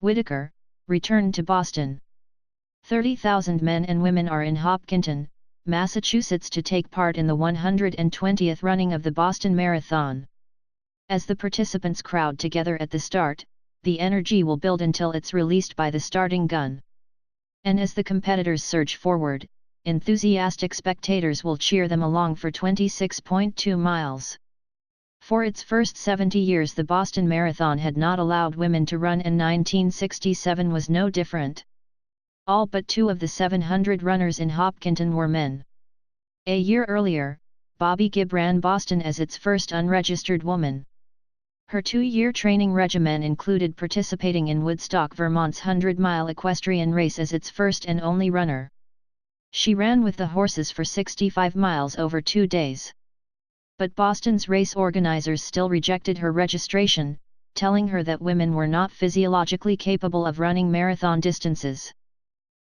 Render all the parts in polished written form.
Whittaker, returned to Boston. 30,000 men and women are in Hopkinton, Massachusetts to take part in the 120th running of the Boston Marathon. As the participants crowd together at the start, the energy will build until it's released by the starting gun. And as the competitors surge forward, enthusiastic spectators will cheer them along for 26.2 miles. For its first 70 years the Boston Marathon had not allowed women to run, and 1967 was no different. All but 2 of the 700 runners in Hopkinton were men. A year earlier, Bobby Gibb ran Boston as its first unregistered woman. Her 2-year training regimen included participating in Woodstock, Vermont's 100-mile equestrian race as its first and only runner. She ran with the horses for 65 miles over 2 days. But Boston's race organizers still rejected her registration, telling her that women were not physiologically capable of running marathon distances.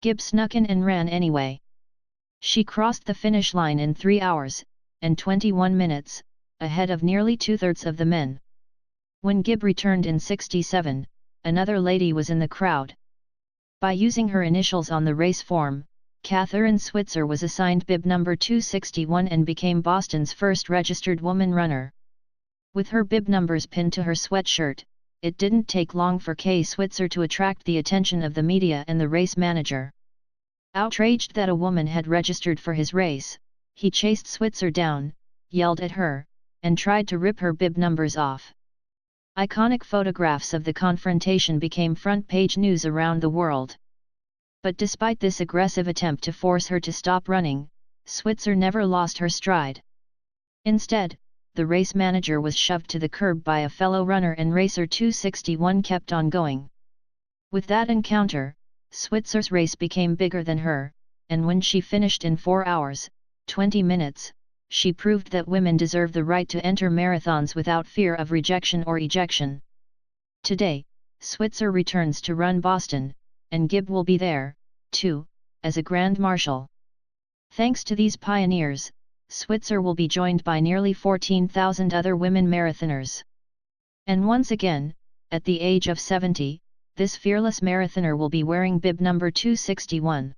Gibb snuck in and ran anyway. She crossed the finish line in 3 hours, and 21 minutes, ahead of nearly 2/3 of the men. When Gibb returned in '67, another lady was in the crowd. By using her initials on the race form, Catherine Switzer was assigned bib number 261 and became Boston's first registered woman runner. With her bib numbers pinned to her sweatshirt, it didn't take long for Kay Switzer to attract the attention of the media and the race manager. Outraged that a woman had registered for his race, he chased Switzer down, yelled at her, and tried to rip her bib numbers off. Iconic photographs of the confrontation became front-page news around the world. But despite this aggressive attempt to force her to stop running, Switzer never lost her stride. Instead, the race manager was shoved to the curb by a fellow runner and racer 261 kept on going. With that encounter, Switzer's race became bigger than her, and when she finished in 4 hours, 20 minutes, she proved that women deserve the right to enter marathons without fear of rejection or ejection. Today, Switzer returns to run Boston, and Gibb will be there, too, as a Grand Marshal. Thanks to these pioneers, Switzer will be joined by nearly 14,000 other women marathoners. And once again, at the age of 70, this fearless marathoner will be wearing bib number 261.